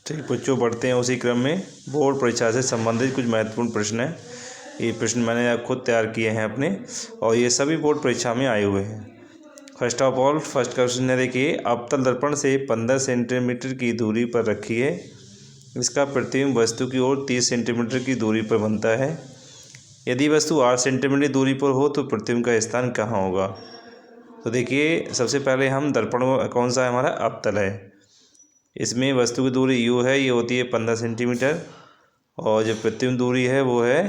ठीक बच्चों, बढ़ते हैं उसी क्रम में बोर्ड परीक्षा से संबंधित कुछ महत्वपूर्ण प्रश्न हैं। ये प्रश्न मैंने खुद तैयार किए हैं अपने, और ये सभी बोर्ड परीक्षा में आए हुए हैं। First of all, first question है, देखिए, अवतल दर्पण से 15 सेंटीमीटर की दूरी पर रखी है। इसका प्रतिबिंब वस्तु की ओर 30 सेंटीमीटर की दूरी पर बनता है। यदि वस्तु 8 सेंटीमीटर दूरी पर हो तो प्रतिबिंब का स्थान कहाँ होगा? तो देखिए, सबसे पहले हम दर्पण कौन सा है, हमारा अवतल है। इसमें वस्तु की दूरी u है, ये होती है 15 सेंटीमीटर, और जो प्रतिबिंब दूरी है वो है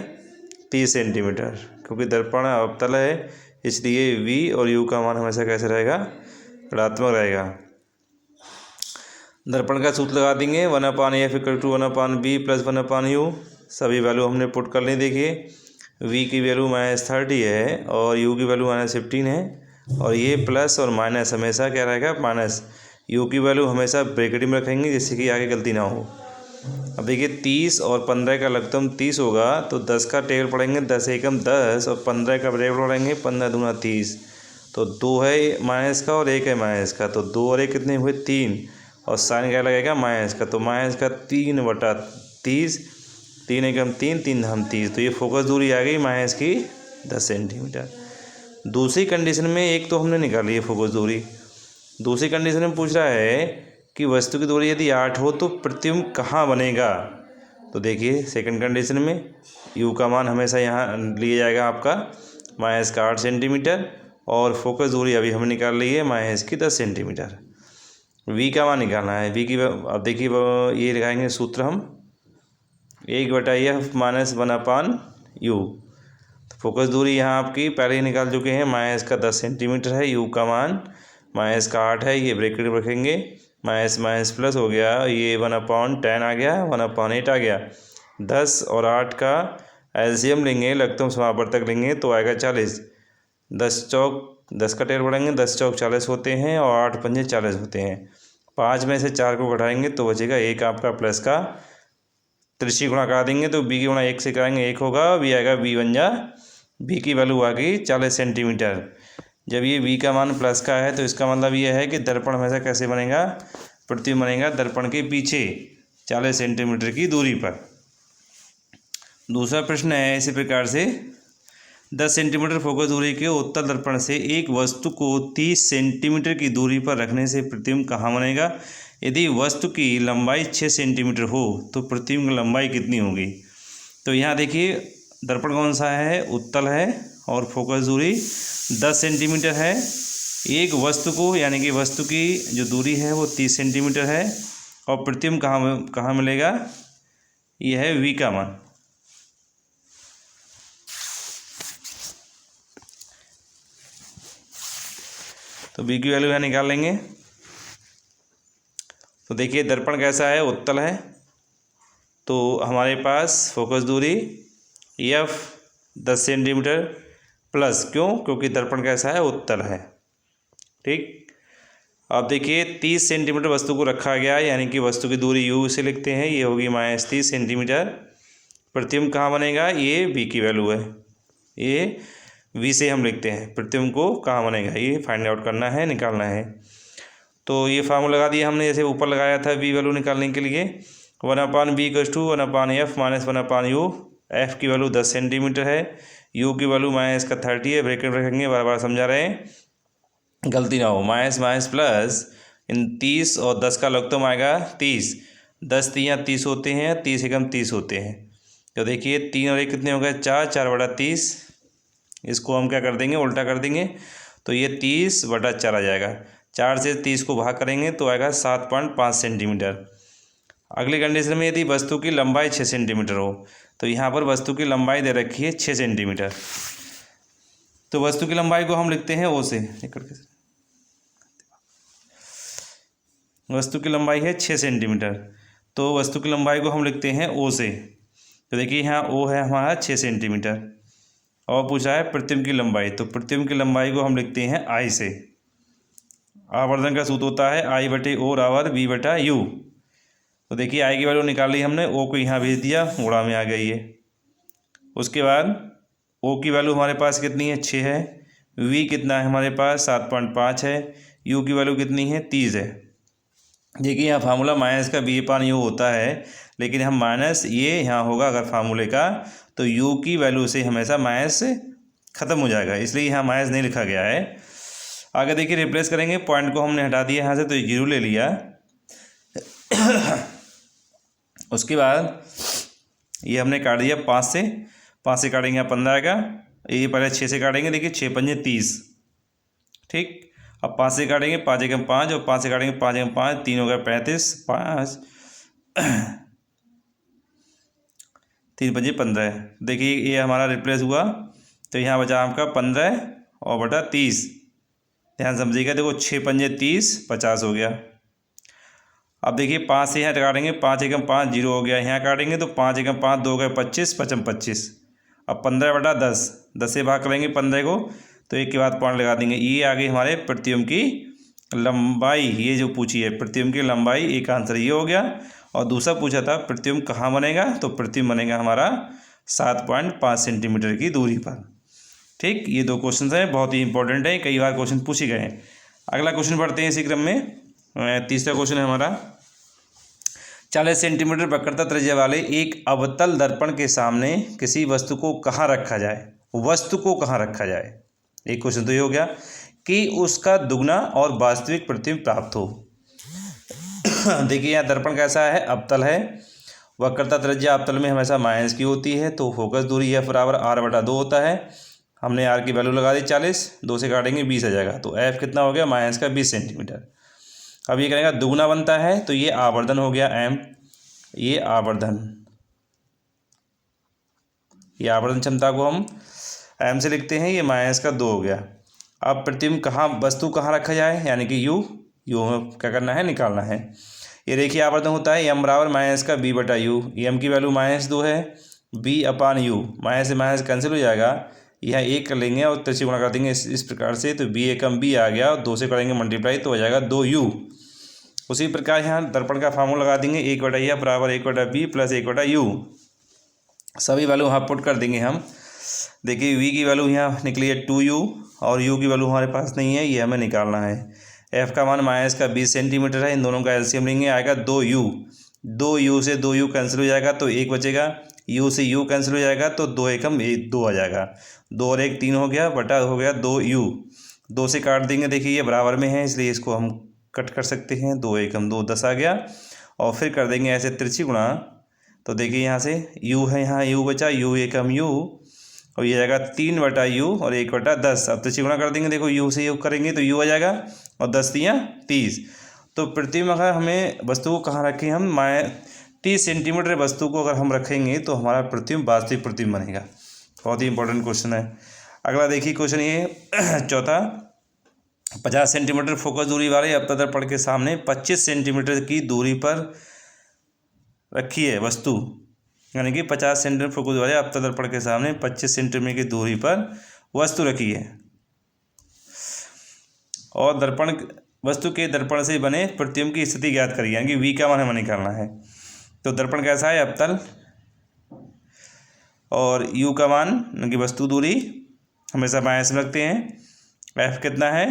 30 सेंटीमीटर। क्योंकि दर्पण अवतल है इसलिए v और u का मान हमेशा कैसे रहेगा? ऋणात्मक रहेगा। दर्पण का सूत्र लगा देंगे, 1/f = 1/b + 1/u। सभी वैल्यू हमने पुट कर ली। देखिए, v की वैल्यू -30 है और u की वैल्यू -15 है, और ये प्लस और माइनस हमेशा क्या रहेगा? माइनस। u की वैल्यू हमेशा ब्रैकेट में रखेंगे जिससे कि आगे गलती ना हो। अब देखिए, 30 और 15 का लघुत्तम 30 होगा तो 10 का टेबल पढ़ेंगे, 10 एकम 10, और 15 का टेबल पढ़ेंगे, 15 दूना 30। तो 2 है माइनस का और 1 है माइनस का, तो 2 और 1 कितने हुए? 3, और साइन क्या लगेगा? माइनस का, तो माइनस का 3/30, 3 एकम 3, 3 धाम 30। तो ये फोकस दूरी आ गई माइनस की 10 सेंटीमीटर। दूसरी कंडीशन में एक तो हमने निकाली है फोकस दूरी। दूसरी कंडीशन में पूछ रहा है कि वस्तु की दूरी यदि 8 हो तो प्रतिबिंब कहाँ बनेगा? तो देखिए, सेकंड कंडीशन में u का मान हमेशा यहाँ लिया जाएगा आपका -8 सेंटीमीटर, और फोकस दूरी अभी हमने निकाल ली है -10 सेंटीमीटर। v का मान निकालना है। v की अब देखिए, ये लगाएंगे सूत्र हम, 1/f - 1/u। फोकस दूरी यहाँ आपकी पहले ही निकाल चुके हैं, -10 सेंटीमीटर है, u का मान -8 है, ये ब्रैकेट में रखेंगे, माइनस माइनस प्लस हो गया, ये 1/10 आ गया, 1/8 आ गया। 10 और 8 का एलसीएम लेंगे, लघुत्तम समापवर्तक लेंगे तो आएगा 40। 10 का टेबल बढ़ाएंगे, 10 चौक 40 होते हैं, और 8 पंजे 40 होते हैं। 5 में से 4 को घटाएंगे तो बचेगा 1 आपका प्लस का। त्रिशी गुणा करा देंगे तो b की गुणा 1 से कराएंगे, 1 होगा, b आएगा, b बन जा, b की वैल्यू आ गई 40 सेंटीमीटर। जब ये v का मान प्लस का है तो इसका मतलब ये है कि दर्पण हमेशा कैसे बनेगा? प्रतिबिंब बनेगा दर्पण के पीछे 40 सेंटीमीटर की दूरी पर। दूसरा प्रश्न है इसी प्रकार से, 10 सेंटीमीटर फोकस दूरी के उत्तल दर्पण से एक वस्तु को 30 सेंटीमीटर की दूरी पर रखने से प्रतिबिंब कहाँ बनेगा? यदि वस्तु की लंबाई 6 सेंटीमीटर हो तो प्रतिबिंब की लंबाई कितनी होगी? तो यहाँ देखिए, दर्पण कौन सा है? उत्तल है, और फोकस दूरी 10 सेंटीमीटर है। एक वस्तु को, यानी कि वस्तु की जो दूरी है वो 30 सेंटीमीटर है, और प्रतिबिंब कहाँ मिलेगा? यह है v का मान। तो v की वैल्यू यहाँ निकाल लेंगे। तो देखिए, दर्पण कैसा है? उत्तल है, तो हमारे पास फोकस दूरी f 10 सेंटीमीटर प्लस, क्यों? क्योंकि दर्पण कैसा है? उत्तल है। ठीक, अब देखिए, 30 सेंटीमीटर वस्तु को रखा गया, यानी कि वस्तु की दूरी u से लिखते हैं, ये होगी -30 सेंटीमीटर। प्रतिबिंब कहाँ बनेगा? ये v की वैल्यू है, ये v से हम लिखते हैं, प्रतिबिंब को कहाँ बनेगा ये फाइंड आउट करना है, निकालना है। तो ये फार्मूला लगा दिया हमने, जैसे ऊपर लगाया था v वैल्यू निकालने के लिए, 1/b = 1/f - 1/u। f की वैल्यू 10 सेंटीमीटर है, u की वैल्यू -30 है, ब्रैकेट रखेंगे, बार बार समझा रहे हैं, गलती ना हो। माइनस माइनस प्लस, इन 30 और 10 का लघुत्तम आएगा 30, 10 तियाँ 30 होते हैं, 30 एकम 30 होते हैं। तो देखिए, 3 और 1 कितने हो गए? 4, 4/30। इसको हम क्या कर देंगे? उल्टा कर देंगे, तो ये 30/4 आ जाएगा। 4 से 30 को भाग करेंगे तो आएगा 7.5 सेंटीमीटर। अगली कंडीशन में, यदि वस्तु की लंबाई 6 सेंटीमीटर हो, तो यहाँ पर वस्तु की लंबाई दे रखी है 6 सेंटीमीटर। तो वस्तु की लंबाई को हम लिखते हैं ओ से, वस्तु की लंबाई है 6 सेंटीमीटर, तो वस्तु की लंबाई को हम लिखते हैं ओ से। तो देखिए, यहाँ ओ है हमारा 6 सेंटीमीटर, और पूछा है प्रतिबिंब की लंबाई, तो प्रतिबिंब की लंबाई को हम लिखते हैं आई से। आवर्धन का सूत्र होता है I/O = v/u। तो देखिए, आई की वैल्यू निकाल ली हमने, ओ को यहाँ भेज दिया, गुणा में आ गई है। उसके बाद ओ की वैल्यू हमारे पास कितनी है? 6 है। v कितना है हमारे पास? 7.5 है। u की वैल्यू कितनी है? 30 है। देखिए यहाँ फार्मूला माइनस का बी अपान यू होता है, लेकिन हम माइनस ये यहाँ होगा अगर फार्मूले का, तो यू की वैल्यू से हमेशा माइनस ख़त्म हो जाएगा, इसलिए यहाँ माइनस नहीं लिखा गया है। आगे देखिए रिप्लेस करेंगे, पॉइंट को हमने हटा दिया यहाँ से तो जीरो ले लिया। उसके बाद ये हमने काट दिया 5 से काटेंगे यहाँ 15 आएगा। ये पहले 6 से काटेंगे, देखिए 6 पंजे 30, ठीक। अब 5 से काटेंगे, 5 एकम 5 और 5 से काटेंगे 5 एकम 5, 3 हो गया 35, 5 3 पंजे 15। देखिए ये हमारा रिप्लेस हुआ, तो यहाँ बचा आपका 15 और बटा 30। ध्यान समझिएगा, देखो 6 पंजे 30, 50 हो गया। अब देखिए 5 से यहाँ काटेंगे, 5 एकम 5 जीरो हो गया, यहाँ काटेंगे तो 5 एकम 5 2 गए 25, 55 25। अब 15 बटा 10, 10 से भाग करेंगे 15 को, तो एक के बाद पॉइंट लगा देंगे। ये आ गई हमारे प्रतिबिंब की लंबाई, ये जो पूछी है प्रतिबिंब की लंबाई, एक आंसर ये हो गया। और दूसरा पूछा था प्रतिबिंब कहाँ बनेगा, तो प्रतिबिंब बनेगा हमारा 7.5 सेंटीमीटर की दूरी पर, ठीक। ये 2 क्वेश्चन हैं, बहुत ही इंपॉर्टेंट है, कई बार क्वेश्चन पूछे गए हैं। अगला क्वेश्चन पढ़ते हैं इसी क्रम में। तीसरा क्वेश्चन है हमारा, 40 सेंटीमीटर वक्रता त्रिज्या वाले एक अवतल दर्पण के सामने किसी वस्तु को कहाँ रखा जाए, वस्तु को कहाँ रखा जाए। एक क्वेश्चन तो ये हो गया कि उसका दुगना और वास्तविक प्रतिबिंब प्राप्त हो। देखिए यहाँ दर्पण कैसा है, अवतल है, वक्रता त्रिज्या अवतल में हमेशा माइनस की होती है, तो फोकस दूरी F बराबर R/2 होता है। हमने R की वैल्यू लगा दी 40, 2 से काटेंगे 20 आ जाएगा, तो F कितना हो गया, माइनस का 20 सेंटीमीटर। अब ये करेगा दुगना बनता है, तो ये आवर्धन हो गया M, ये आवर्धन, ये आवर्धन क्षमता को हम M से लिखते हैं, ये माइनस का 2 हो गया। अब प्रतिबिंब कहाँ, वस्तु कहाँ रखा जाए, यानी कि U क्या करना है, निकालना है। ये रेखीय आवर्धन होता है, M बराबर माइनस का B/U, M की वैल्यू -2 है, B/U, माइनस से माइनस कैंसिल हो जाएगा, यहाँ 1 कर लेंगे और त्रिज्या गुणा कर देंगे इस प्रकार से, तो B एकम B आ गया, और 2 से करेंगे मल्टीप्लाई तो हो जाएगा 2U। उसी प्रकार यहाँ दर्पण का फार्मूला लगा देंगे, 1/F बराबर 1/B प्लस 1/U, सभी वैल्यू यहाँ पुट कर देंगे हम। देखिए V की वैल्यू यहाँ निकली है 2U, और U की वैल्यू हमारे पास नहीं है, ये हमें निकालना है। F का मान माइनस का 20 सेंटीमीटर है, इन दोनों का एलसीएम लेंगे, आएगा 2U, 2U से 2U कैंसिल हो जाएगा, तो 1 बचेगा, U से U कैंसिल हो जाएगा, तो 2 एकम 2 आ जाएगा, 2 और 1 3 हो गया, बटा हो गया 2U, 2 से काट देंगे, देखिए ये बराबर में है इसलिए इसको हम कट कर सकते हैं, 2 एकम 2 10 आ गया, और फिर कर देंगे ऐसे तिरछी गुणा, तो देखिए यहाँ से U है, यहाँ U बचा, U एकम U, और ये जाएगा 3/U और 1/10। अब तिरछी गुणा कर देंगे, देखो U से U करेंगे तो U आ जाएगा, और 10 3 30। तो प्रतिबिंब अगर हमें वस्तु को कहाँ रखें हम, 30 सेंटीमीटर वस्तु को अगर हम रखेंगे तो हमारा प्रतिबिंब वास्तविक प्रतिबिंब बनेगा। बहुत ही इंपॉर्टेंट क्वेश्चन है। अगला देखिए क्वेश्चन ये चौथा, 50 सेंटीमीटर फोकस दूरी वाले अवतल दर्पण के सामने 25 सेंटीमीटर की दूरी पर रखी है वस्तु, यानी कि 50 सेंटीमीटर फोकस वाले अवतल दर्पण के सामने 25 सेंटीमीटर की दूरी पर वस्तु रखी है, और दर्पण वस्तु के दर्पण से बने प्रतिबिंब की स्थिति ज्ञात करिए, यानी कि V का मान हमें निकालना है। तो दर्पण कैसा है, अवतल, और U का मान यानी कि वस्तु दूरी हमेशा माइनस में रखते हैं। F कितना है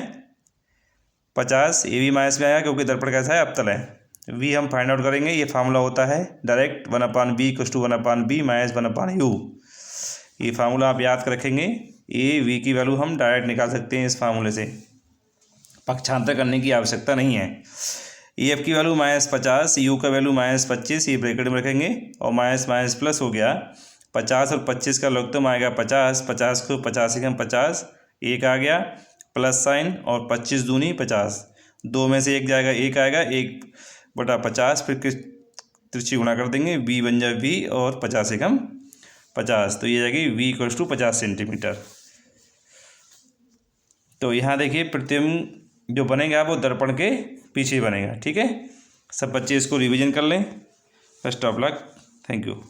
50, ये भी माइनस में आया क्योंकि दर्पण कैसा है, अवतल है। V हम फाइंड आउट करेंगे, ये फार्मूला होता है डायरेक्ट 1/B = 1/B - 1/U। ये फार्मूला आप याद कर रखेंगे, ये V की वैल्यू हम डायरेक्ट निकाल सकते हैं इस फार्मूले से, पक्षांतर करने की आवश्यकता नहीं है। F की वैल्यू -50, U का वैल्यू -25, ये ब्रैकेट में रखेंगे, और माइनस माइनस प्लस हो गया, 50 और 25 का लघुत्तम आएगा 50, 50 को 50 एकम 50, 1 आ गया, प्लस साइन, और 25 दूनी 50, 2 में से 1 जाएगा, 1 आएगा, 1/50, फिर तिरछी गुणा कर देंगे, V बन जाए V और 50 एकम 50, तो ये जाएगी V = 50 सेंटीमीटर। तो यहाँ देखिए प्रतिबिंब जो बनेगा वो दर्पण के पीछे बनेगा, ठीक है। सब बच्चे इसको रिवीजन कर लें। Best of luck, thank you.